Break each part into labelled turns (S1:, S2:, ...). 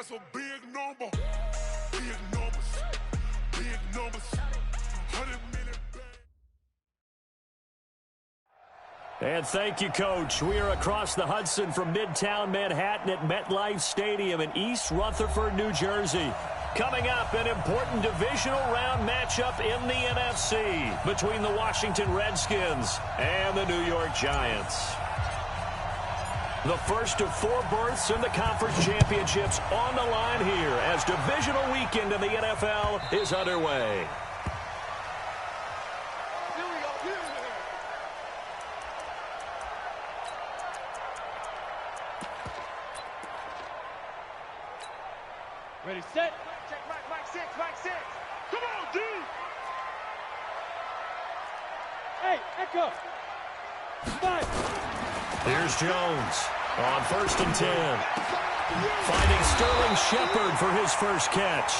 S1: That's a big number. Big numbers. Big numbers. 100-minute bang.
S2: And thank you, Coach. We are across the Hudson from Midtown Manhattan at MetLife Stadium in East Rutherford, New Jersey. Coming up, an important divisional round matchup in the NFC between the Washington Redskins and the New York Giants. The first of 4 berths in the conference championships on the line here as divisional weekend in the NFL is underway.
S3: Ready, set. Check, Mike 6, Mike 6. Come on, D. Hey, Echo. 5.
S2: Here's Jones on 1st and 10. Finding Sterling Shepard for his first catch.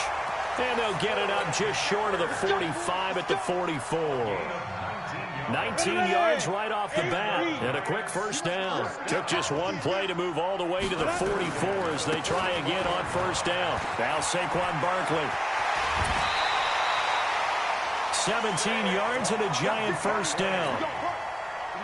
S2: And they'll get it up just short of the 45 at the 44. 19 yards right off the bat, and a quick first down. Took just one play to move all the way to the 44 as they try again on first down. Now Saquon Barkley. 17 yards and a giant first down.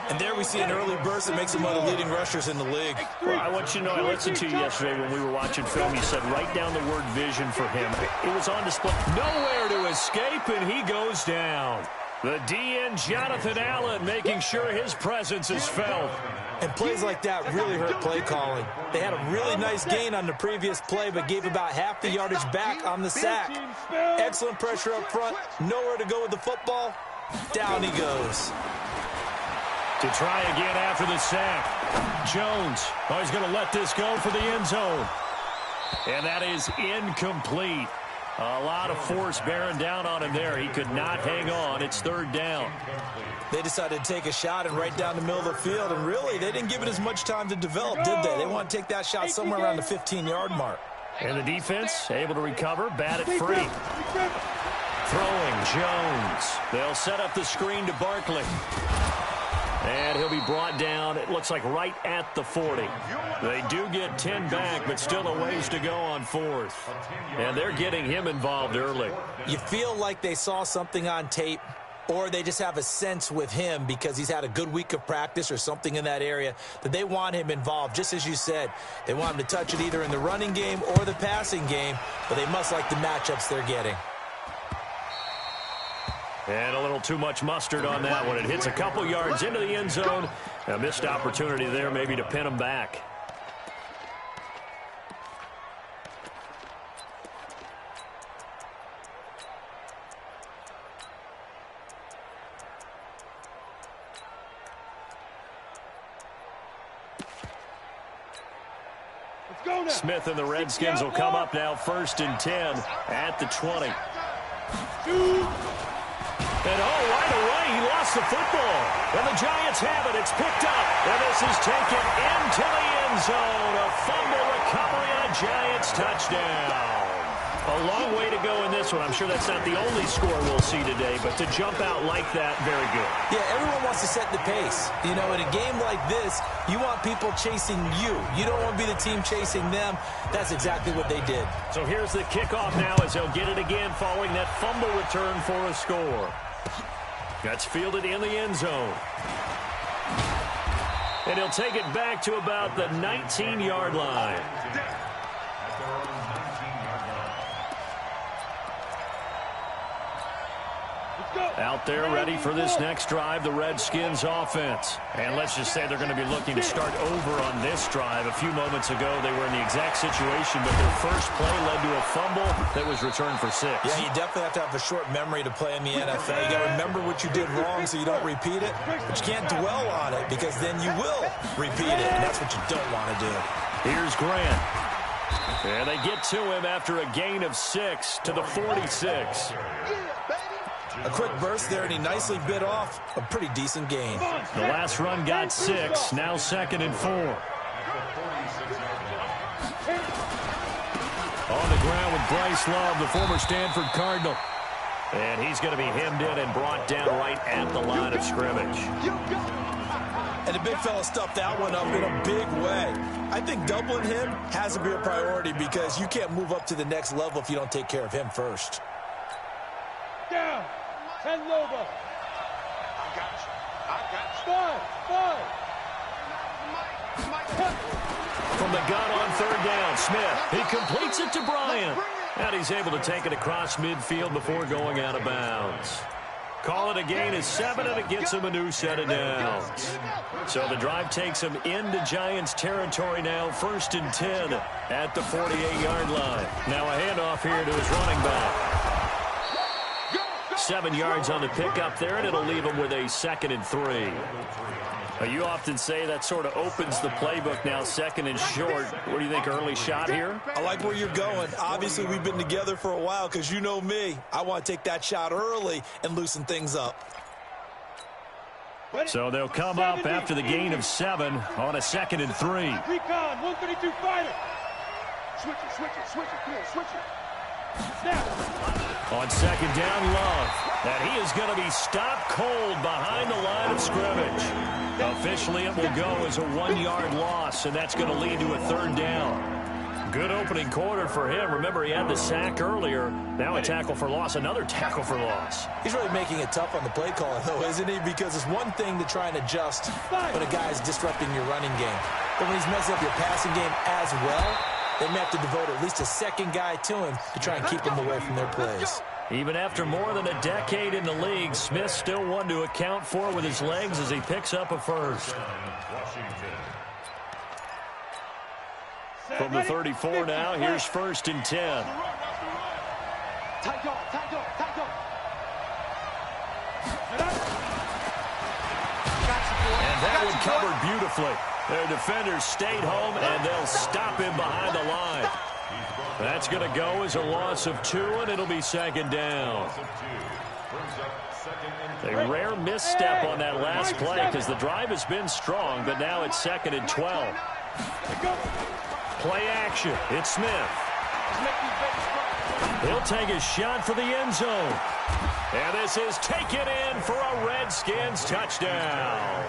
S4: And there we see an early burst that makes him one of the leading rushers in the league.
S2: Well, I want you to know, I listened to you yesterday when we were watching film. You said write down the word vision for him. It was on display. Nowhere to escape, and he goes down. The DN, Jonathan Allen, making sure his presence is felt.
S4: And plays like that really hurt play calling. They had a really nice gain on the previous play, but gave about half the yardage back on the sack. Excellent pressure up front. Nowhere to go with the football. Down he goes.
S2: To try again after the sack. Jones, he's going to let this go for the end zone. And that is incomplete. A lot of force bearing down on him there. He could not hang on. It's 3rd down.
S4: They decided to take a shot and right down the middle of the field, and really, they didn't give it as much time to develop, did they? They want to take that shot somewhere around the 15-yard mark.
S2: And the defense able to recover, bat it free. Throwing, Jones. They'll set up the screen to Barkley. And he'll be brought down, it looks like, right at the 40. They do get 10 back, but still a ways to go on 4th. And they're getting him involved early.
S4: You feel like they saw something on tape, or they just have a sense with him because he's had a good week of practice or something in that area that they want him involved. Just as you said, they want him to touch it either in the running game or the passing game, but they must like the matchups they're getting.
S2: And a little too much mustard on that one. It hits a couple yards into the end zone. A missed opportunity there maybe to pin him back. Smith and the Redskins will come up now 1st and 10 at the 20. And right away, he lost the football. And the Giants have it. It's picked up. And this is taken into the end zone. A fumble recovery and a Giants touchdown. A long way to go in this one. I'm sure that's not the only score we'll see today, but to jump out like that, very good.
S4: Yeah, everyone wants to set the pace. You know, in a game like this, you want people chasing you. You don't want to be the team chasing them. That's exactly what they did.
S2: So here's the kickoff now as they'll get it again following that fumble return for a score. That's fielded in the end zone. And he'll take it back to about the 19-yard line. Out there ready for this next drive, the Redskins offense. And let's just say they're going to be looking to start over on this drive. A few moments ago, they were in the exact situation, but their first play led to a fumble that was returned for 6.
S4: Yeah, you definitely have to have a short memory to play in the NFL. You got to remember what you did wrong so you don't repeat it, but you can't dwell on it because then you will repeat it, and that's what you don't want to do.
S2: Here's Grant. And they get to him after a gain of 6 to the 46.
S4: A quick burst there, and he nicely bit off a pretty decent gain.
S2: The last run got 6, now 2nd and 4. On the ground with Bryce Love, the former Stanford Cardinal. And he's going to be hemmed in and brought down right at the line of scrimmage.
S4: And the big fella stuffed that one up in a big way. I think doubling him has to be a priority because you can't move up to the next level if you don't take care of him first.
S3: Down. 10 Loba.
S1: I got you. I got you.
S3: 5.
S2: From the gun on third down, Smith. He completes it to Bryant. And he's able to take it across midfield before going out of bounds. Call it a gain of 7, and it gets him a new set of downs. So the drive takes him into Giants territory now, 1st and 10 at the 48-yard line. Now a handoff here to his running back. 7 yards on the pickup there, and it'll leave him with a 2nd and 3. You often say that sort of opens the playbook now, 2nd and short. What do you think, early shot here?
S4: I like where you're going. Obviously, we've been together for a while because you know me. I want to take that shot early and loosen things up.
S2: So they'll come up after the gain of 7 on a 2nd and 3.
S3: Recon, 132 fighter. Switch it. Come on, switch it. Snap.
S2: On 2nd down, Love. And he is going to be stopped cold behind the line of scrimmage. Officially, it will go as a 1-yard loss, and that's going to lead to a 3rd down. Good opening quarter for him. Remember, he had the sack earlier. Now a tackle for loss, another tackle for loss.
S4: He's really making it tough on the play call, though, isn't he? Because it's one thing to try and adjust when a guy is disrupting your running game. But when he's messing up your passing game as well, they may have to devote at least a 2nd guy to him to try and keep him away from their plays.
S2: Even after more than a decade in the league, Smith still one to account for with his legs as he picks up a 1st. From the 34 now, here's 1st and 10.
S3: Tight dog.
S2: And that one covered beautifully. Their defenders stayed home, and they'll stop him behind the line. That's going to go as a loss of 2, and it'll be 2nd down. A rare misstep on that last play because the drive has been strong, but now it's 2nd and 12. Play action. It's Smith. He'll take a shot for the end zone. And this is taken in for a Redskins touchdown.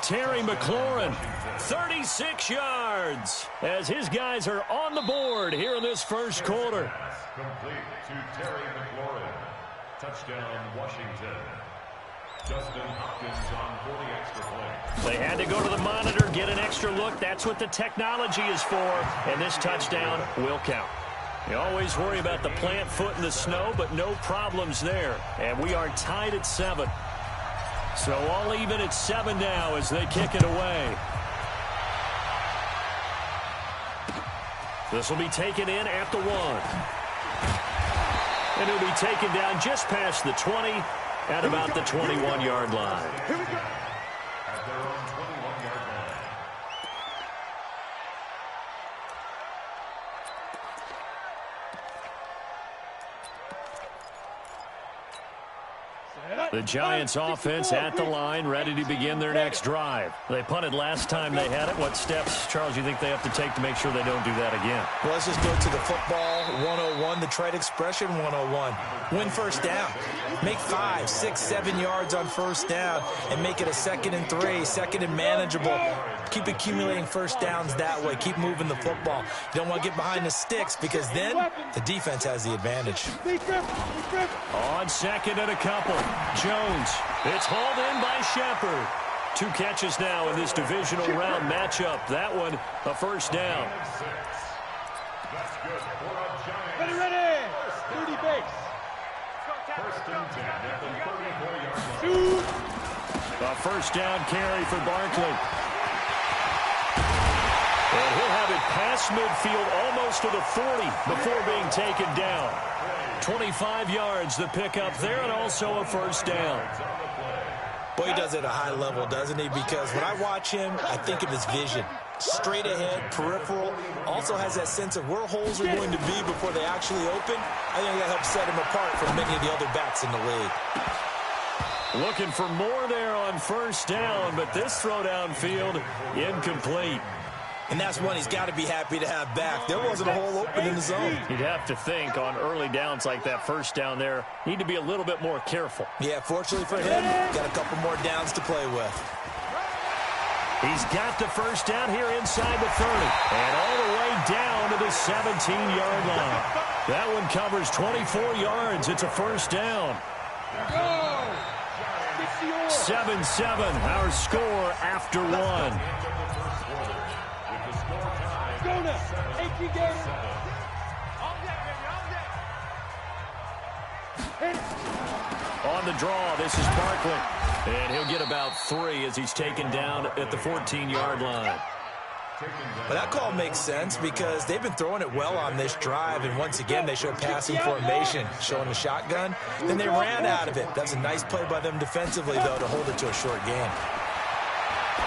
S2: Terry McLaurin, 36 yards, as his guys are on the board here in this 1st quarter.
S5: Complete to Terry McLaurin. Touchdown, Washington. Justin Hopkins on for the extra point.
S2: They had to go to the monitor, get an extra look. That's what the technology is for, and this touchdown will count. You always worry about the plant foot in the snow, but no problems there. And we are tied at 7. So all even at 7 now as they kick it away. This will be taken in at the 1. And it'll be taken down just past the 20 at about the 21-yard line.
S3: Here we go.
S5: At their own 21-yard line.
S2: The Giants offense at the line, ready to begin their next drive. They punted last time they had it. What steps, Charles, you think they have to take to make sure they don't do that again?
S4: Well, let's just go to the football 101, the trade expression 101. Win 1st down. Make 5, 6, 7 yards on 1st down and make it a 2nd and 3, 2nd and manageable. Keep accumulating 1st downs that way. Keep moving the football. You don't want to get behind the sticks because then the defense has the advantage.
S2: On 2nd and a couple. Jones. It's hauled in by Shepard. 2 catches now in this divisional round matchup. That one, a 1st down.
S5: That's good for a Giants.
S3: Ready. 30 base.
S5: 1st and 10 at the 34-yard line.
S3: Shoot.
S2: A 1st down carry for Barkley. And he'll have it past midfield almost to the 40 before being taken down. 25 yards the pickup there, and also a 1st down.
S4: Boy, he does it at a high level, doesn't he? Because when I watch him, I think of his vision. Straight ahead, peripheral. Also has that sense of where holes are going to be before they actually open. I think that helps set him apart from many of the other backs in the league.
S2: Looking for more there on 1st down, but this throw downfield incomplete.
S4: And that's one he's got to be happy to have back. There wasn't a hole open in the zone.
S2: You'd have to think on early downs like that 1st down there, need to be a little bit more careful.
S4: Yeah, fortunately for him, got a couple more downs to play with.
S2: He's got the first down here inside the 30. And all the way down to the 17-yard line. That one covers 24 yards. It's a first down. 7-7, our score after one. On the draw, this is Barkley. And he'll get about 3 as he's taken down at the 14-yard line.
S4: Well, that call makes sense because they've been throwing it well on this drive, and once again, they show passing formation, showing the shotgun. Then they ran out of it. That's a nice play by them defensively, though, to hold it to a short gain.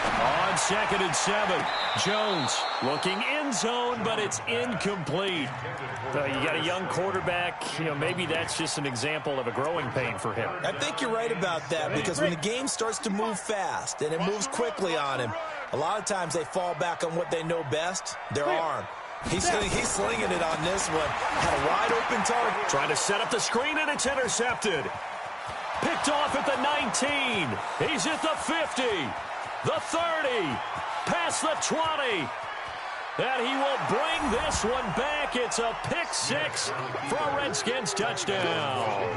S2: On 2nd and 7, Jones looking end zone, but it's incomplete. You got a young quarterback. Maybe that's just an example of a growing pain for him.
S4: I think you're right about that because when the game starts to move fast and it moves quickly on him, a lot of times they fall back on what they know best, their arm. He's slinging it on this one. Had a wide open target.
S2: Trying to set up the screen, and it's intercepted. Picked off at the 19. He's at the 50. The 30, past the 20, and he will bring this one back. It's a pick 6 for a Redskins touchdown.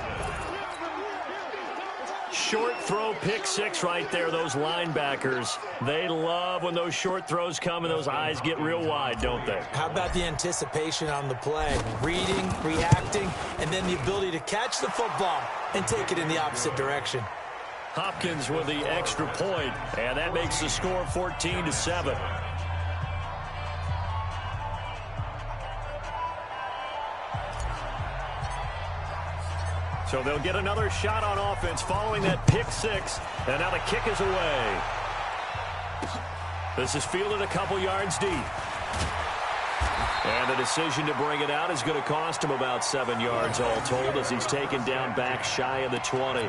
S2: Short throw, pick 6 right there. Those linebackers, they love when those short throws come and those eyes get real wide, don't they?
S4: How about the anticipation on the play? Reading, reacting, and then the ability to catch the football and take it in the opposite direction.
S2: Hopkins with the extra point, and that makes the score 14-7. So they'll get another shot on offense following that pick 6, and now the kick is away. This is fielded a couple yards deep. And the decision to bring it out is going to cost him about 7 yards all told as he's taken down back shy of the 20.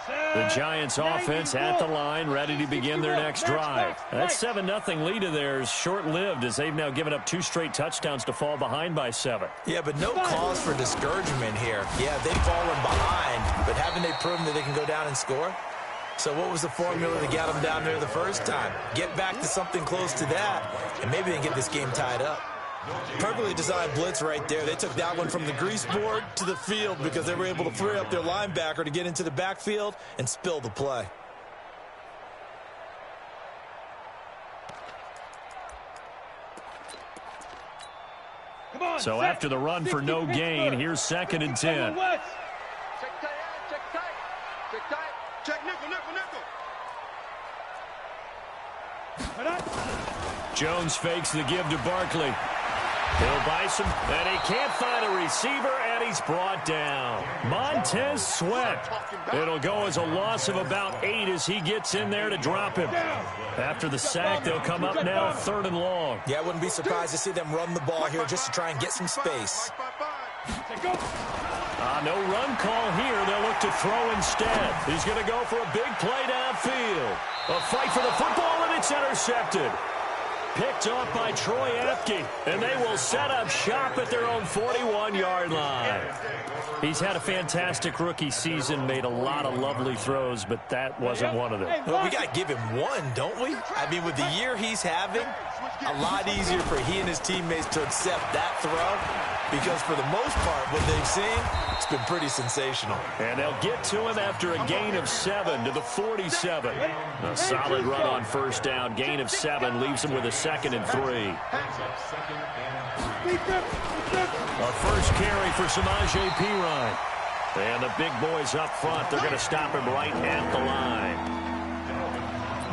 S2: The Giants offense at the line, ready to begin their next drive. That 7-0 lead of theirs short-lived as they've now given up 2 straight touchdowns to fall behind by 7.
S4: Yeah, but no cause for discouragement here. Yeah, they've fallen behind, but haven't they proven that they can go down and score? So what was the formula that got them down there the first time? Get back to something close to that, and maybe they can get this game tied up. Perfectly designed blitz right there. They took that one from the grease board to the field because they were able to free up their linebacker to get into the backfield and spill the play.
S2: So after the run for no gain, here's 2nd and 10.
S3: Check tight. Check nickel.
S2: Jones fakes the give to Barkley. He'll buy some, and he can't find a receiver, and he's brought down. Montez Sweat. It'll go as a loss of about 8 as he gets in there to drop him. After the sack, they'll come up now 3rd and long.
S4: Yeah, I wouldn't be surprised to see them run the ball here just to try and get some space.
S2: No run call here. They'll look to throw instead. He's going to go for a big play downfield. A fight for the football, and it's intercepted. Picked off by Troy Apke, and they will set up shop at their own 41-yard line. He's had a fantastic rookie season, made a lot of lovely throws, but that wasn't one of them.
S4: Well, we got to give him one, don't we? I mean, with the year he's having, a lot easier for he and his teammates to accept that throw because for the most part, what they've seen, it's been pretty sensational.
S2: And they'll get to him after a gain of 7 to the 47. A solid run on first down. Gain of 7 leaves him with a 2nd and 3. A first carry for Samaje Perine. And the big boys up front, they're going to stop him right at the line.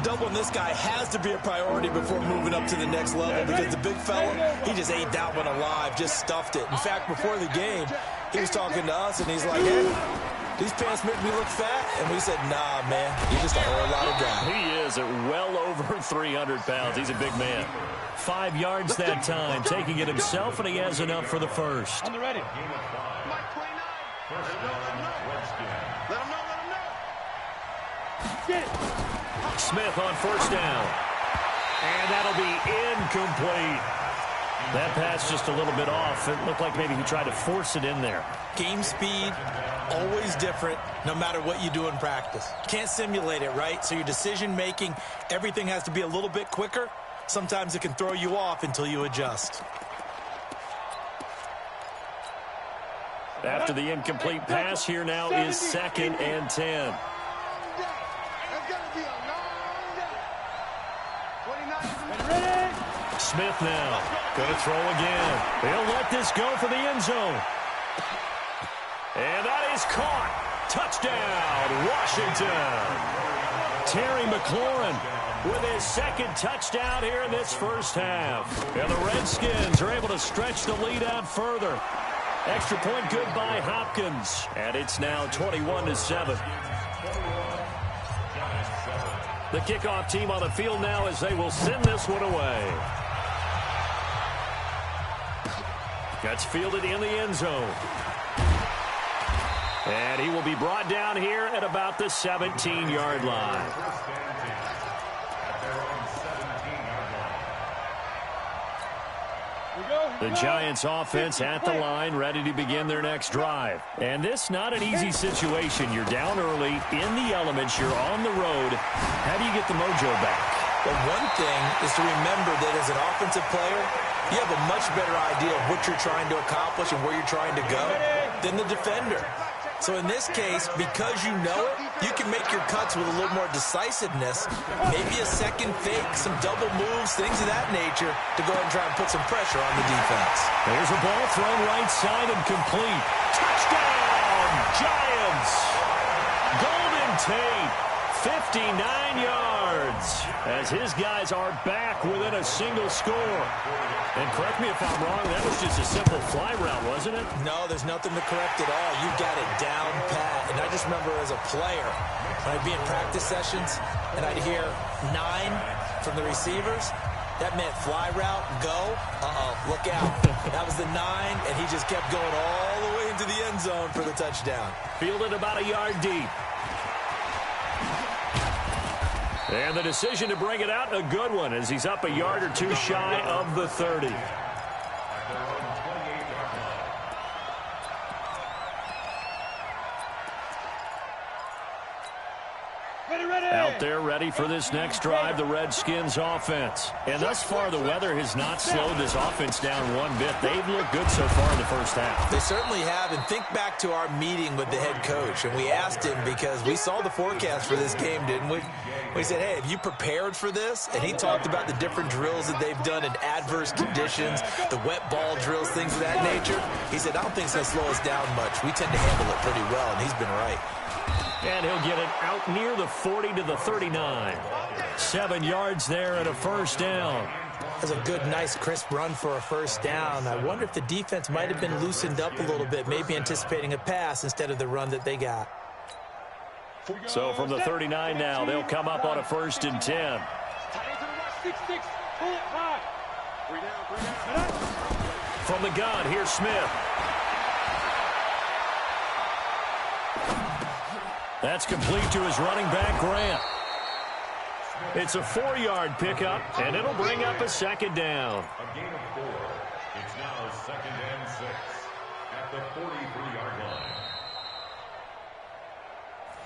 S4: Doubling this guy has to be a priority before moving up to the next level because the big fella, he just ate that one alive, just stuffed it. In fact, before the game, he was talking to us, and he's like, hey, these pants make me look fat. And we said, nah, man, you're just a whole lot of guy.
S2: He is at well over 300 pounds. He's a big man. 5 yards that time, taking it himself, and he has enough for the first.
S3: On the ready. Let him know. Get it.
S2: Smith on first down. And that'll be incomplete. That pass just a little bit off. It looked like maybe he tried to force it in there.
S4: Game speed, always different, no matter what you do in practice. Can't simulate it, right? So your decision-making, everything has to be a little bit quicker. Sometimes it can throw you off until you adjust.
S2: After the incomplete pass, here now is 2nd and 10. Smith now. Going to throw again. He'll let this go for the end zone. And that is caught. Touchdown, Washington. Terry McLaurin with his 2nd touchdown here in this first half. And the Redskins are able to stretch the lead out further. Extra point good by Hopkins. And it's now 21-7. The kickoff team on the field now as they will send this one away. That's fielded in the end zone. And he will be brought down here at about the 17-yard line. The Giants offense at the line, ready to begin their next drive. And this not an easy situation. You're down early, in the elements, you're on the road. How do you get the mojo back?
S4: Well, one thing is to remember that as an offensive player, you have a much better idea of what you're trying to accomplish and where you're trying to go than the defender. So in this case, because you know it, you can make your cuts with a little more decisiveness, maybe a second fake, some double moves, things of that nature, to go ahead and try and put some pressure on the defense.
S2: There's a ball thrown right side and complete. Touchdown, Giants! Golden Tate, 59 yards, as his guys are back within a single score. And correct me if I'm wrong, that was just a simple fly route, wasn't it?
S4: No, there's nothing to correct at all. You've got it down pat. And I just remember as a player, when I'd be in practice sessions and I'd hear 9 from the receivers, that meant fly route, go, look out. That was the 9, and he just kept going all the way into the end zone for the touchdown.
S2: Fielded about a yard deep. And the decision to bring it out, a good one, as he's up a yard or two shy of the 30. Out there ready for this next drive, the Redskins offense. And thus far, the weather has not slowed this offense down one bit. They've looked good so far in the first half.
S4: They certainly have. And think back to our meeting with the head coach. And we asked him, because we saw the forecast for this game, didn't we? We said, hey, have you prepared for this? And he talked about the different drills that they've done in adverse conditions, the wet ball drills, things of that nature. He said, I don't think it's going to slow us down much. We tend to handle it pretty well, and he's been right.
S2: And he'll get it out near the 40 to the 39. 7 yards there and a first down.
S4: That's a good, nice, crisp run for a first down. I wonder if the defense might have been loosened up a little bit, maybe anticipating a pass instead of the run that they got.
S2: So from the 39 now, they'll come up on a 1st and 10. From the gun, here's Smith. That's complete to his running back, Grant. It's a 4-yard pickup, and it'll bring up a 2nd down.
S5: A gain of 4. It's now 2nd and 6 at the 43-yard line.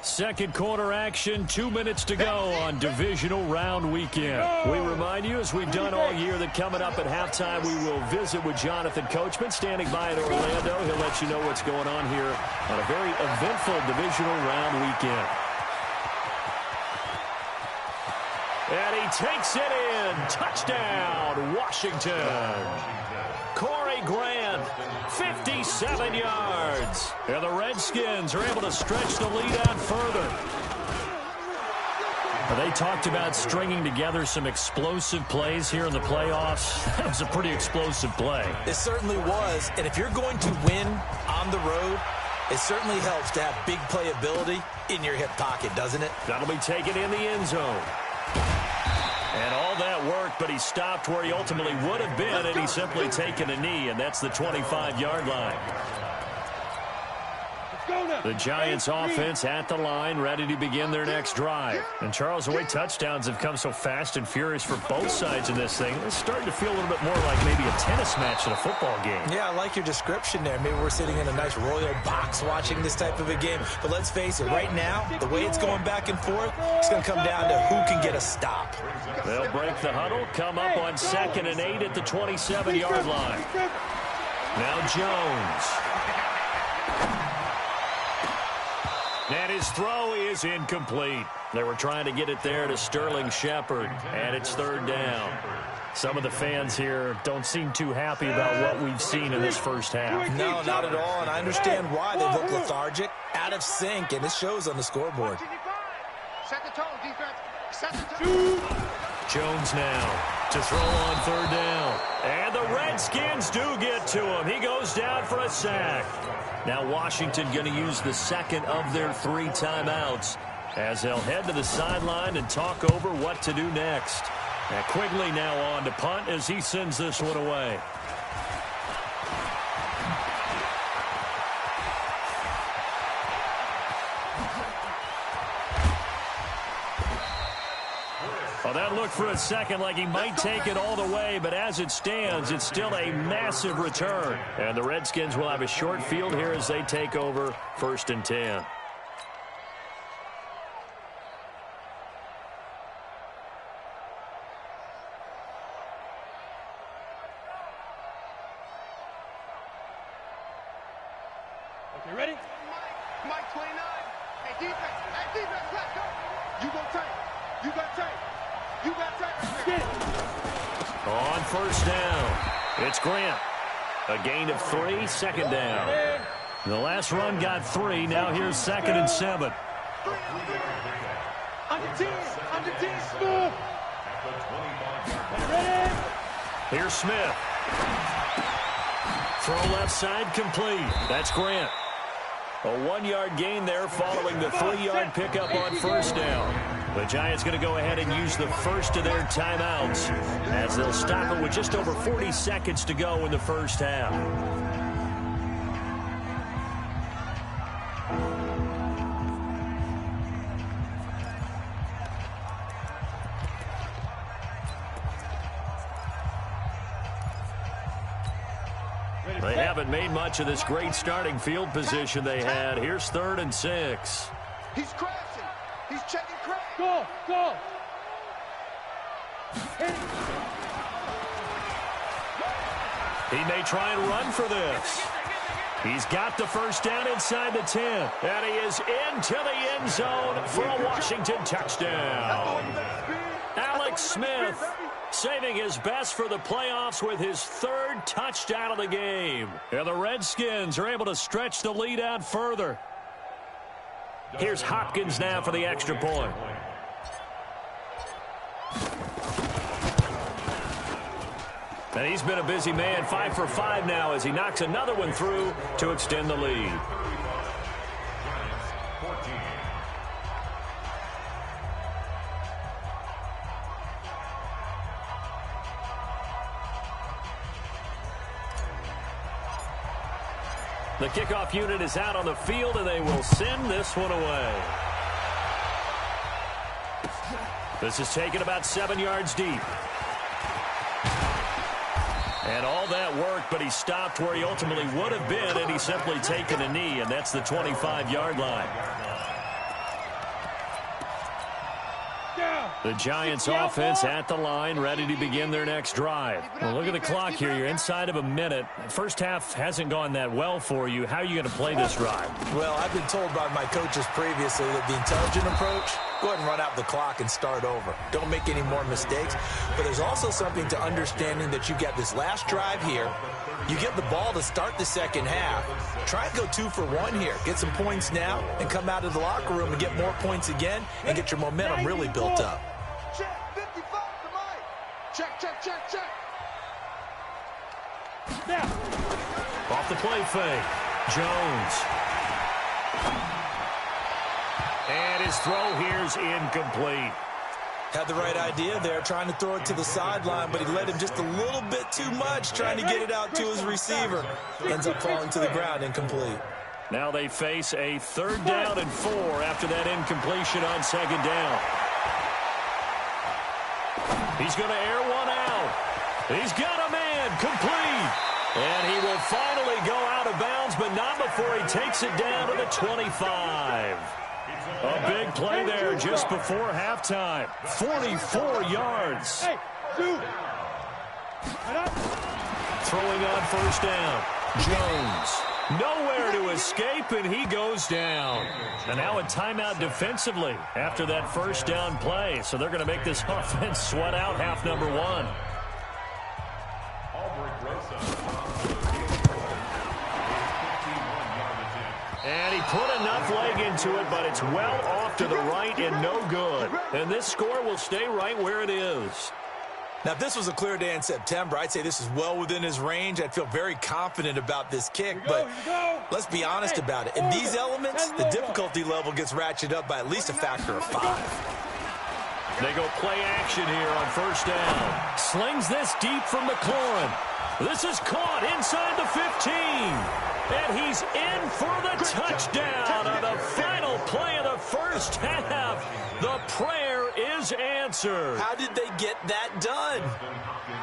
S2: Second quarter action, 2 minutes to go on divisional round weekend. We remind you, as we've done all year, that coming up at halftime, we will visit with Jonathan Coachman, standing by in Orlando. He'll let you know what's going on here on a very eventful divisional round weekend. And he takes it in. Touchdown, Washington. Corey Grant, 57 yards. And the Redskins are able to stretch the lead out further. They talked about stringing together some explosive plays here in the playoffs. That was a pretty explosive play.
S4: It certainly was. And if you're going to win on the road, it certainly helps to have big playability in your hip pocket, doesn't it?
S2: That'll be taken in the end zone. And all that worked, but he stopped where he ultimately would have been, and he's simply taken a knee, and that's the 25-yard line. The Giants offense at the line, ready to begin their next drive. And Charles, the way touchdowns have come so fast and furious for both sides in this thing, it's starting to feel a little bit more like maybe a tennis match in a football game.
S4: Yeah, I like your description there. Maybe we're sitting in a nice royal box watching this type of a game. But let's face it, right now, the way it's going back and forth, it's going to come down to who can get a stop.
S2: They'll break the huddle, come up on 2nd and 8 at the 27-yard line. Now Jones. And his throw is incomplete. They were trying to get it there to Sterling Shepard, and it's 3rd down. Some of the fans here don't seem too happy about what we've seen in this first half.
S4: No, not at all, and I understand why. They look lethargic, out of sync, and it shows on the scoreboard.
S3: Set the tone, defense. Set the tone.
S2: Jones now to throw on 3rd down. And the Redskins do get to him. He goes down for a sack. Now Washington going to use the 2nd of their 3 timeouts as they'll head to the sideline and talk over what to do next. And Quigley now on to punt as he sends this one away. Well, that looked for a second like he might take it all the way, but as it stands, it's still a massive return. And the Redskins will have a short field here as they take over 1st and 10.
S3: Okay, ready? Mike 29. Hey, defense, let's go. You go tight. You got tight. You got tight. Get it.
S2: On 1st down, it's Grant. A gain of 3, 2nd down. The last run got 3. Now here's 2nd and 7.
S3: Under 10. Under 10. Smooth. Ready?
S2: Here's Smith. Throw left side complete. That's Grant. A 1-yard gain there following the 3-yard pickup on 1st down. The Giants going to go ahead and use the first of their timeouts as they'll stop it with just over 40 seconds to go in the first half. They haven't made much of this great starting field position they had. Here's 3rd and 6.
S3: He's crashing. He's checking crash. Go, go.
S2: He may try and run for this. He's got the 1st down inside the 10. And he is into the end zone for a Washington touchdown. Alex Smith saving his best for the playoffs with his 3rd touchdown of the game. And the Redskins are able to stretch the lead out further. Here's Hopkins now for the extra point. And he's been a busy man, 5 for 5 now as he knocks another one through to extend the lead. The kickoff unit is out on the field, and they will send this one away. This is taken about 7 yards deep. And all that work, but he stopped where he ultimately would have been, and he's simply taken a knee, and that's the 25-yard line. The Giants offense at the line, ready to begin their next drive. Well, look at the clock here. You're inside of a minute. First half hasn't gone that well for you. How are you going to play this drive?
S4: Well, I've been told by my coaches previously that the intelligent approach, go ahead and run out the clock and start over. Don't make any more mistakes. But there's also something to understanding that you get this last drive here. You get the ball to start the second half. Try and go 2 for 1 here. Get some points now and come out of the locker room and get more points again and get your momentum really built up.
S3: Check, 55 to Mike. Check, check, check, check. Now.
S2: Off the play fake. Jones. And his throw here's incomplete.
S4: Had the right idea there, trying to throw it to the sideline, but he led him just a little bit too much, trying to get it out to his receiver. Ends up falling to the ground, incomplete.
S2: Now they face a 3rd down and 4 after that incompletion on 2nd down. He's going to air one out. He's got a man complete. And he will finally go out of bounds, but not before he takes it down to the 25. A big play there just before halftime. 44 yards.
S3: Hey, dude.
S2: Throwing on 1st down. Jones. Nowhere to escape, and he goes down. And now a timeout defensively after that 1st down play. So they're going to make this offense sweat out half number 1. And he put enough leg into it, but it's well off to the right and no good. And this score will stay right where it is.
S4: Now, if this was a clear day in September, I'd say this is well within his range. I'd feel very confident about this kick, but let's be honest about it. In these elements, the difficulty level gets ratcheted up by at least a factor of 5.
S2: They go play action here on 1st down. Slings this deep from McLaurin. This is caught inside the 15. And he's in for the touchdown on the final play of the 1st half. The prayer is answered.
S4: How did they get that done?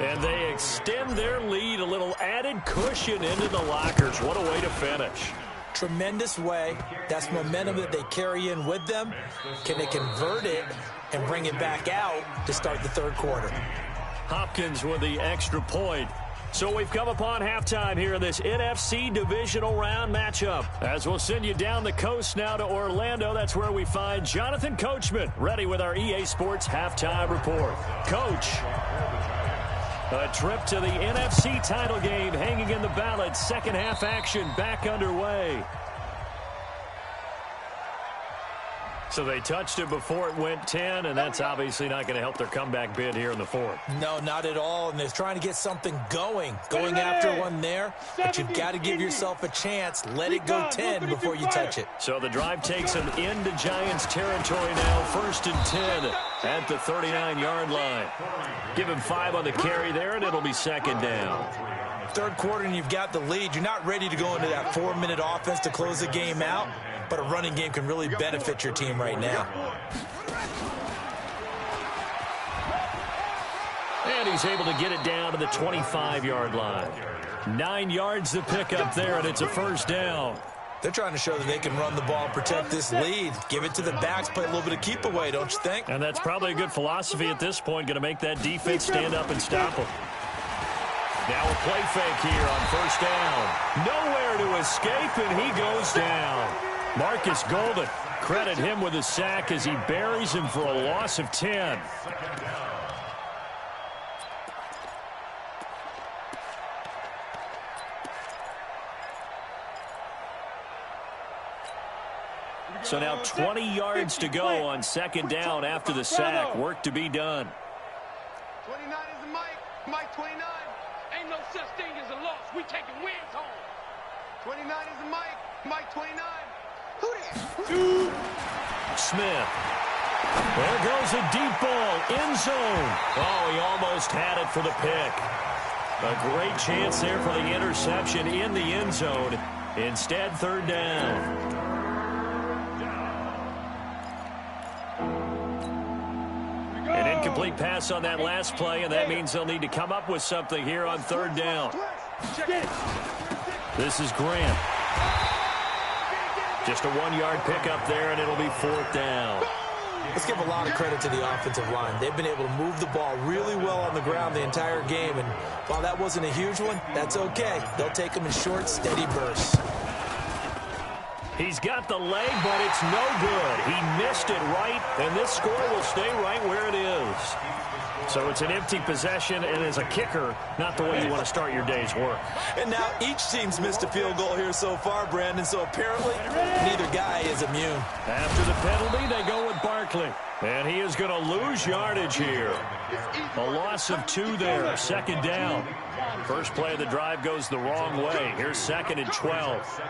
S2: And they extend their lead, a little added cushion into the lockers. What a way to finish.
S4: Tremendous way. That's momentum that they carry in with them. Can they convert it and bring it back out to start the 3rd quarter?
S2: Hopkins with the extra point. So we've come upon halftime here in this NFC divisional round matchup. As we'll send you down the coast now to Orlando, that's where we find Jonathan Coachman, ready with our EA Sports halftime report. Coach, a trip to the NFC title game hanging in the balance. 2nd half action back underway. So they touched it before it went 10, and that's obviously not going to help their comeback bid here in the 4th.
S4: No, not at all, and they're trying to get something going after one there, but you've got to give yourself a chance. Let it go 10 before you touch it.
S2: So the drive takes them into Giants territory now, 1st and 10 at the 39-yard line. Give him 5 on the carry there, and it'll be 2nd down.
S4: 3rd quarter, and you've got the lead. You're not ready to go into that 4-minute offense to close the game out, but a running game can really benefit your team right now.
S2: And he's able to get it down to the 25-yard line. 9 yards to pick up there, and it's a 1st down.
S4: They're trying to show that they can run the ball and protect this lead. Give it to the backs, play a little bit of keep away, don't you think?
S2: And that's probably a good philosophy at this point, going to make that defense stand up and stop them. Now a play fake here on 1st down. Nowhere to escape, and he goes down. Marcus Golden, credit him with a sack as he buries him for a loss of 10. So now 20 yards to go on 2nd down after the sack. Work to be done.
S3: 29 is the Mike 29. Ain't no such thing as a loss. We taking wins home. 29 is the Mike 29. Who that?
S2: Smith. There goes a deep ball. End zone. Oh, he almost had it for the pick. A great chance there for the interception in the end zone. Instead, 3rd down. An incomplete pass on that last play, and that means they'll need to come up with something here on 3rd down. This is Grant. Just a 1-yard pickup there, and it'll be 4th down.
S4: Let's give a lot of credit to the offensive line. They've been able to move the ball really well on the ground the entire game, and while that wasn't a huge one, that's okay. They'll take them in short, steady bursts.
S2: He's got the leg, but it's no good. He missed it right, and this score will stay right where it is. So it's an empty possession, and as a kicker, not the way you want to start your day's work.
S4: And now each team's missed a field goal here so far, Brandon, so apparently neither guy is immune.
S2: After the penalty, they go with Barkley. And he is going to lose yardage here. A loss of 2 there, 2nd down. First play of the drive goes the wrong way. Here's 2nd and 12.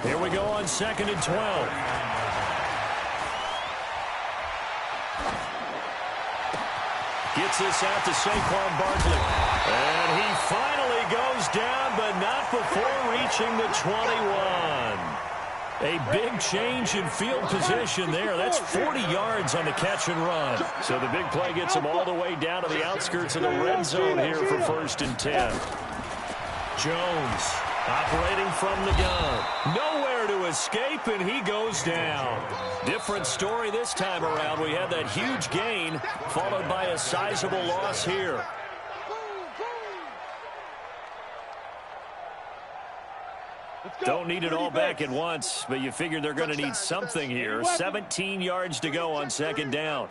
S2: Here we go on 2nd and 12. Gets this out to Saquon Barkley. And he finally goes down, but not before reaching the 21. A big change in field position there. That's 40 yards on the catch and run. So the big play gets them all the way down to the outskirts of the red zone here for 1st and 10. Jones operating from the gun. Nowhere to escape, and he goes down. Different story this time around. We had that huge gain, followed by a sizable loss here. Don't need it all back at once, but you figure they're going to need something here. 17 yards to go on 2nd down.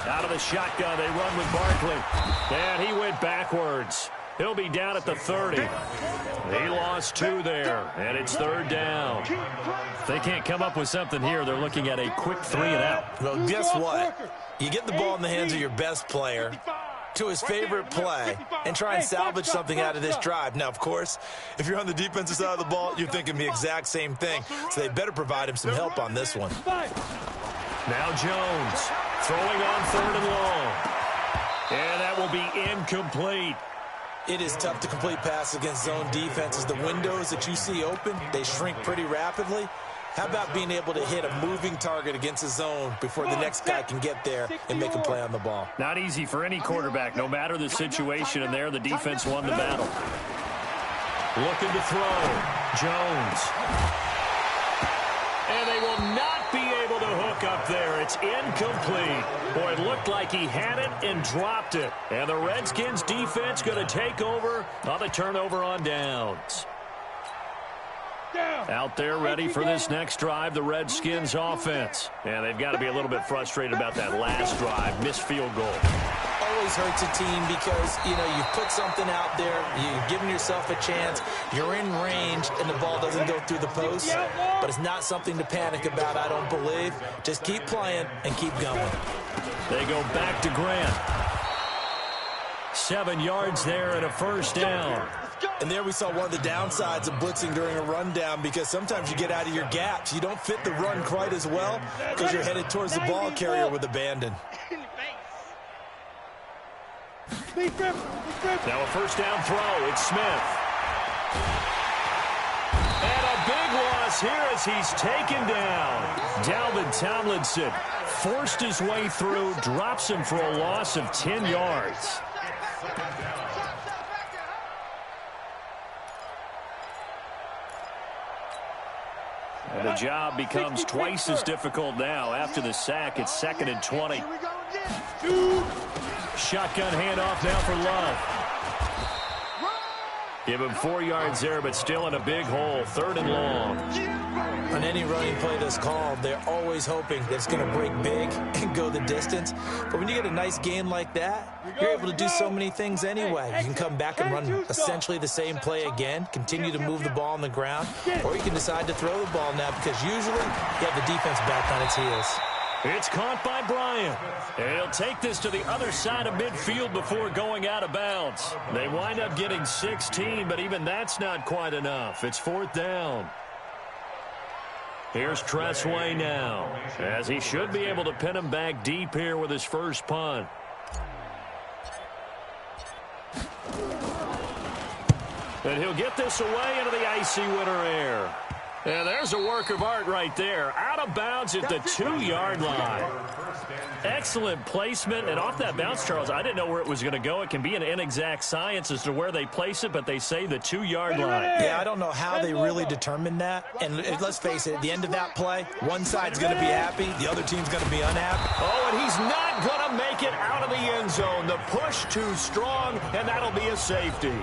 S2: Out of the shotgun, they run with Barkley. And he went backwards. He'll be down at the 30. He lost 2 there, and it's 3rd down. If they can't come up with something here, they're looking at a quick 3 and out.
S4: Well, guess what? You get the ball in the hands of your best player to his favorite play and try and salvage something out of this drive. Now, of course, if you're on the defensive side of the ball, you're thinking the exact same thing. So they better provide him some help on this one.
S2: Now Jones throwing on 3rd and long. And that will be incomplete.
S4: It is tough to complete passes against zone defenses. The windows that you see open, they shrink pretty rapidly. How about being able to hit a moving target against a zone before the next guy can get there and make a play on the ball?
S2: Not easy for any quarterback, no matter the situation, and there the defense won the battle. Looking to throw. Jones. And they will not be able to hook up there. It's incomplete. Boy, it looked like he had it and dropped it. And the Redskins defense going to take over on the turnover on downs. Out there ready for this next drive, the Redskins offense. And they've got to be a little bit frustrated about that last drive, missed field goal.
S4: Always hurts a team because, you know, you put something out there, you've given yourself a chance, you're in range, and the ball doesn't go through the post. But it's not something to panic about, I don't believe. Just keep playing and keep going.
S2: They go back to Grant. 7 yards there and a 1st down.
S4: And there we saw one of the downsides of blitzing during a rundown, because sometimes you get out of your gaps. You don't fit the run quite as well because you're headed towards the ball carrier with abandon.
S2: Now a 1st down throw. It's Smith. And a big loss here as he's taken down. Dalvin Tomlinson forced his way through, drops him for a loss of 10 yards. And the job becomes twice as difficult now. After the sack, it's 2nd and 20. Shotgun handoff now for Love. Give him 4 yards there, but still in a big hole. 3rd and long.
S4: On any running play that's called, they're always hoping that it's going to break big and go the distance. But when you get a nice gain like that, you're able to do so many things anyway. You can come back and run essentially the same play again, continue to move the ball on the ground, or you can decide to throw the ball now because usually you have the defense back on its heels.
S2: It's caught by Bryant. And he'll take this to the other side of midfield before going out of bounds. They wind up getting 16, but even that's not quite enough. It's 4th down. Here's Tressway now, as he should be able to pin him back deep here with his first punt. And he'll get this away into the icy winter air. And there's a work of art right there. Out of bounds at the 2-yard line. Excellent placement. And off that bounce, Charles, I didn't know where it was going to go. It can be an inexact science as to where they place it, but they say the 2-yard line.
S4: Yeah, I don't know how they really determined that. And let's face it, at the end of that play, one side's going to be happy, the other team's going to be unhappy.
S2: Oh, and he's not going to make it out of the end zone. The push too strong, and that'll be a safety.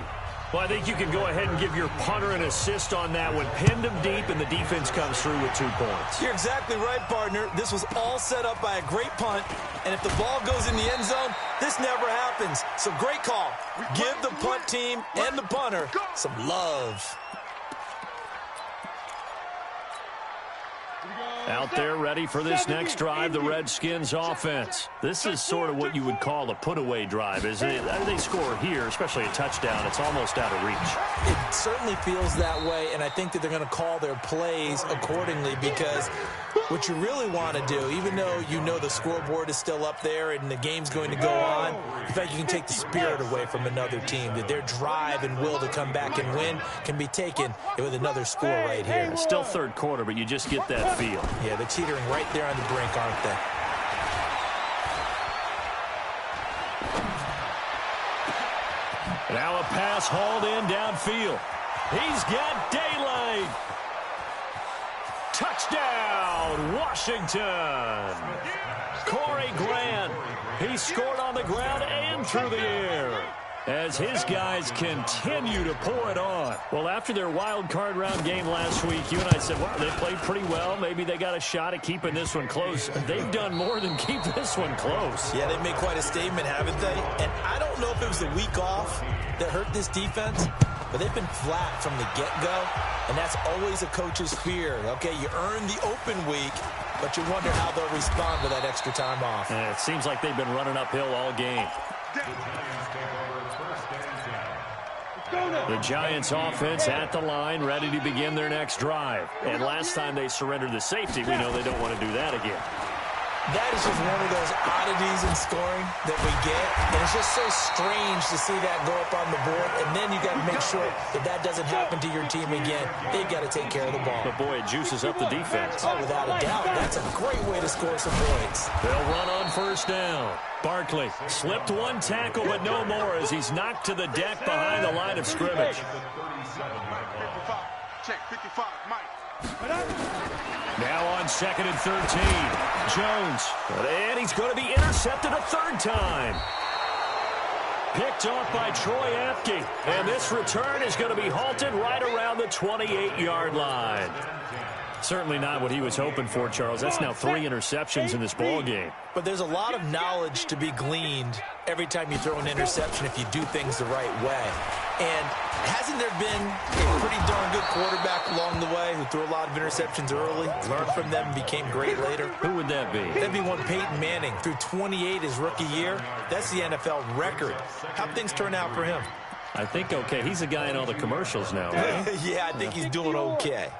S2: Well, I think you can go ahead and give your punter an assist on that one. Pinned him deep, and the defense comes through with 2 points.
S4: You're exactly right, partner. This was all set up by a great punt, and if the ball goes in the end zone, this never happens. So great call. Give the punt team and the punter some love.
S2: Out there ready for this next drive, the Redskins offense. This is sort of what you would call a put-away drive. As they score here, especially a touchdown, it's almost out of reach.
S4: It certainly feels that way, and I think that they're going to call their plays accordingly because what you really want to do, even though you know the scoreboard is still up there and the game's going to go on, in fact, you can take the spirit away from another team, that their drive and will to come back and win can be taken with another score right here.
S2: It's still third quarter, but you just get that feel.
S4: Yeah, they're teetering right there on the brink, aren't they?
S2: Now a pass hauled in downfield. He's got daylight. Touchdown, Washington. Corey Grant. He scored on the ground and through the air as his guys continue to pour it on. Well, after their wild card round game last week, you and I said, wow, they played pretty well. Maybe they got a shot at keeping this one close. They've done more than keep this one close.
S4: Yeah, they made quite a statement, haven't they? And I don't know if it was the week off that hurt this defense, but they've been flat from the get-go, and that's always a coach's fear. Okay, you earn the open week, but you wonder how they'll respond to that extra time off.
S2: And it seems like they've been running uphill all game. The Giants offense at the line, ready to begin their next drive. And last time they surrendered the safety, we know they don't want to do that again.
S4: That is just one of those oddities in scoring that we get. And it's just so strange to see that go up on the board. And then you got to make sure that that doesn't happen to your team again. They've got to take care of the ball.
S2: But boy, it juices up the defense.
S4: Oh, without a doubt. That's a great way to score some points.
S2: They'll run on first down. Barkley slipped one tackle, but no more as he's knocked to the deck behind the line of scrimmage.
S3: Check 55, Mike.
S2: Now on 2nd and 13. Jones. And he's going to be intercepted a third time. Picked off by Troy Apke. And this return is going to be halted right around the 28-yard line. Certainly not what he was hoping for, Charles. That's now 3 interceptions in this ball game.
S4: But there's a lot of knowledge to be gleaned every time you throw an interception if you do things the right way. And hasn't there been a pretty darn good quarterback along the way who threw a lot of interceptions early, learned from them, and became great later?
S2: Who would that be?
S4: That'd be one Peyton Manning. Threw 28 his rookie year. That's the NFL record. How'd things turn out for him?
S2: I think okay. He's a guy in all the commercials now, right?
S4: Yeah, I think he's doing okay.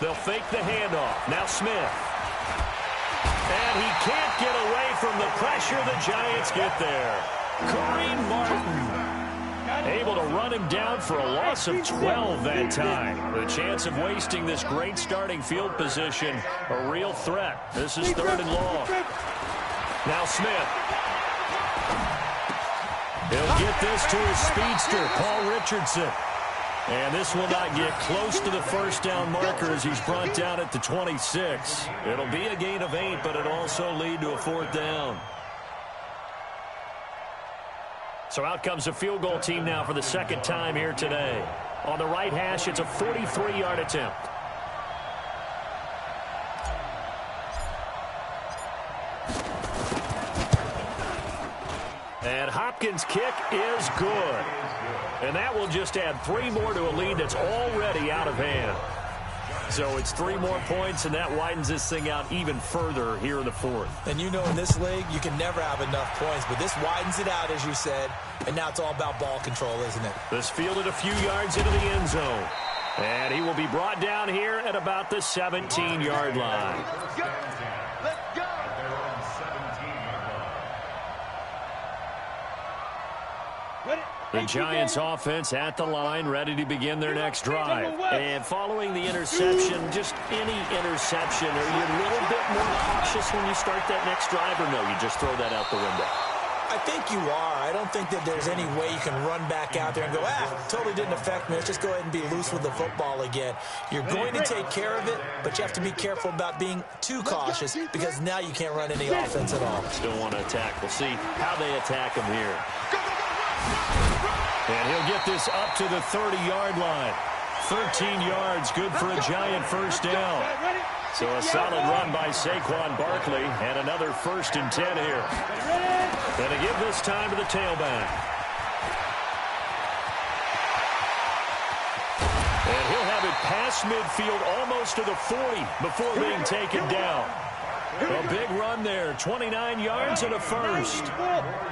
S2: They'll fake the handoff. Now Smith. And he can't get away from the pressure. The Giants get there. Kareem Martin able to run him down for a loss of 12 that time. The chance of wasting this great starting field position, a real threat. This is 3rd and long. Now Smith. He'll get this to his speedster, Paul Richardson. And this will not get close to the first down marker as he's brought down at the 26. It'll be a gain of 8, but it'll also lead to a 4th down. So out comes a field goal team now for the 2nd time here today. On the right hash, it's a 43-yard attempt. And Hopkins' kick is good. And that will just add 3 more to a lead that's already out of hand. So it's 3 more points, and that widens this thing out even further here in the 4th.
S4: And you know in this league, you can never have enough points, but this widens it out, as you said, and now it's all about ball control, isn't it?
S2: This fielded a few yards into the end zone. And he will be brought down here at about the 17-yard line.
S3: Let's go. Let's go.
S2: The Giants offense at the line, ready to begin their next drive. And following the interception, just any interception, are you a little bit more cautious when you start that next drive, or no, you just throw that out the window?
S4: I think you are. I don't think that there's any way you can run back out there and go, totally didn't affect me. Let's just go ahead and be loose with the football again. You're going to take care of it, but you have to be careful about being too cautious because now you can't run any offense at all.
S2: Still want to attack. We'll see how they attack him here. And he'll get this up to the 30-yard line. 13 yards, good for a Giant first down. So a solid run by Saquon Barkley and another 1st and 10 here. And to give this time to the tailback. And he'll have it past midfield almost to the 40 before being taken down. A big run there, 29 yards and a first.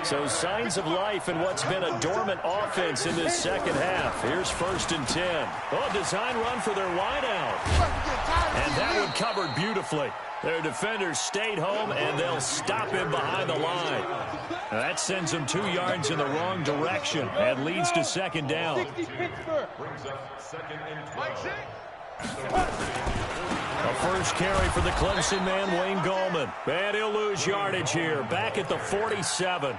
S2: So signs of life in what's been a dormant offense in this second half. Here's 1st and 10. Oh, design run for their wideout. And that one covered beautifully. Their defenders stayed home, and they'll stop him behind the line. Now that sends them 2 yards in the wrong direction and leads to 2nd down.
S5: Brings up 2nd and 12.
S2: A first carry for the Clemson man, Wayne Gallman. And he'll lose yardage here, back at the 47.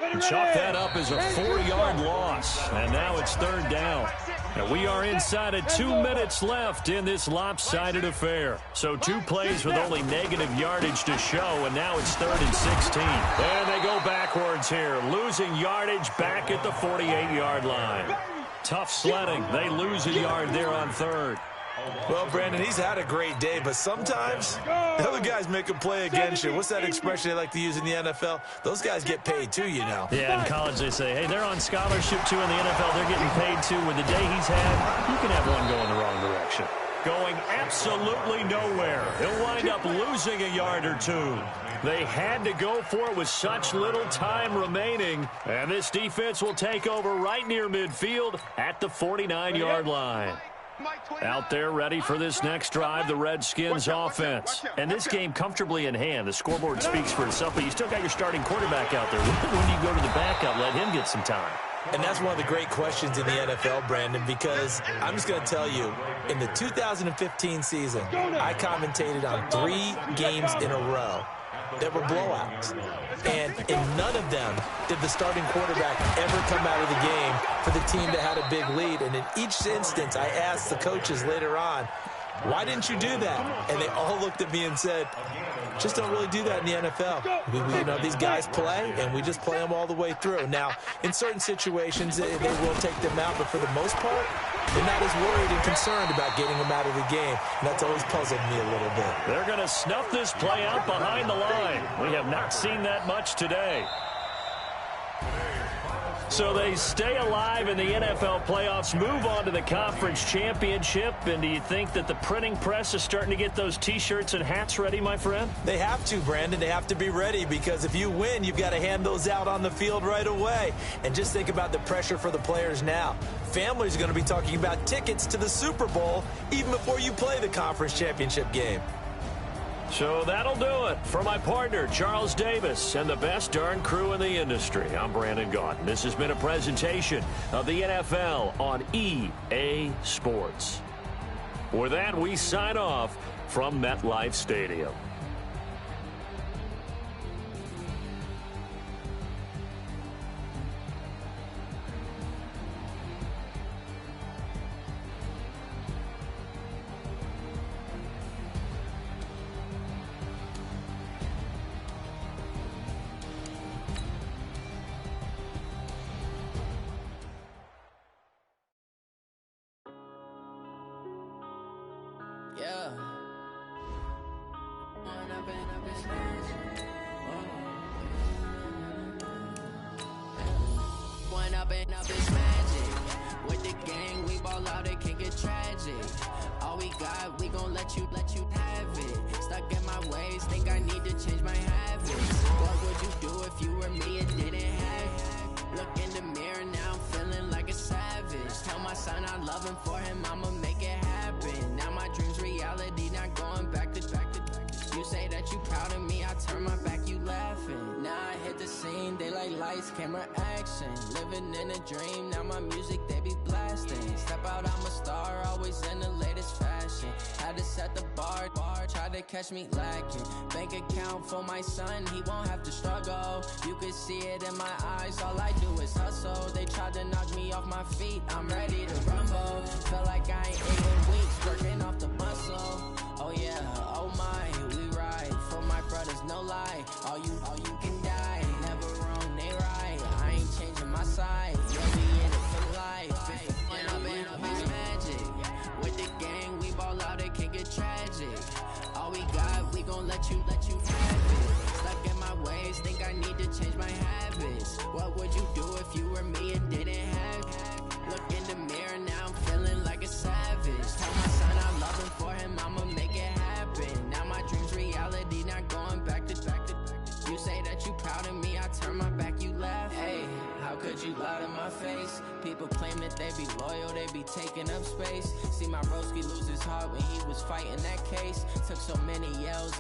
S2: And chalk that up as a 4-yard loss. And now it's 3rd down. And we are inside of 2 minutes left in this lopsided affair. So 2 plays with only negative yardage to show, and now it's 3rd and 16. And they go backwards here, losing yardage back at the 48-yard line. Tough sledding. They lose a yard there on 3rd.
S4: Well, Brandon, he's had a great day, but sometimes the other guys make a play against you. What's that expression they like to use in the NFL? Those guys get paid too, you know.
S2: Yeah, in college they say, hey, they're on scholarship too. In the NFL, they're getting paid too. With the day he's had, you can have one go in the wrong direction. Going absolutely nowhere. He'll wind up losing a yard or 2. They had to go for it with such little time remaining. And this defense will take over right near midfield at the 49-yard line. Out there ready for this next drive, the Redskins offense. And this game comfortably in hand. The scoreboard speaks for itself, but you still got your starting quarterback out there. When do you go to the backup, let him get some time?
S4: And that's one of the great questions in the NFL, Brandon, because I'm just going to tell you, in the 2015 season, I commentated on 3 games in a row that were blowouts. And in none of them did the starting quarterback ever come out of the game for the team that had a big lead. And in each instance, I asked the coaches later on, why didn't you do that? And they all looked at me and said, just don't really do that in the NFL. You know, these guys play, and we just play them all the way through. Now, in certain situations, they will take them out, but for the most part, they're not as worried and concerned about getting them out of the game. And that's always puzzled me a little bit.
S2: They're going to snuff this play out behind the line. We have not seen that much today. So they stay alive in the NFL playoffs, move on to the conference championship. And do you think that the printing press is starting to get those T-shirts and hats ready, my friend?
S4: They have to, Brandon. They have to be ready, because if you win, you've got to hand those out on the field right away. And just think about the pressure for the players now. Families are going to be talking about tickets to the Super Bowl even before you play the conference championship game.
S2: So that'll do it. For my partner, Charles Davis, and the best darn crew in the industry, I'm Brandon Gaudin. This has been a presentation of the NFL on EA Sports. With that, we sign off from MetLife Stadium.
S6: Yeah. One up and up is magic. With the gang, we ball out, it can get tragic. All we got, we gon' let you have it. Stuck in my ways, think I need to change my habits. What would you do if you were me and didn't have it? Look in the mirror now, I'm feeling like a savage. Tell my son I love him, for him I'ma make it happen. Now my dreams reality, not going back to. You say that you proud of me, I turn my back, you laughing. Now I hit the scene, they like lights, camera, action. Living in a dream, now my music, they be blasting. Step out, I'm a star, always in the latest fashion. Had to set the bar, tried to catch me lacking. Bank account for my son, he won't have to struggle. You could see it in my eyes, all I do is hustle. They tried to knock me off my feet, I'm ready to rumble. Feel like I ain't ate in weeks, working off the muscle. Oh yeah, oh my, we ride for my brothers, no lie. All you can die, never wrong, they right. I ain't changing my side, you'll be in it for life. And up is magic. With the gang, we ball out, it can get tragic. All we got, we gon' let you have it. Stuck in my ways, think I need to change my habits. What would you do if you were me and didn't have it? Look in the mirror, now I'm feeling like a savage. Tell my son I love him, for him I'ma make it happen. Now my dreams reality, not Would you lie to my face? People claim that they be loyal, they be taking up space. See my broski lose his heart when he was fighting that case. Took so many yells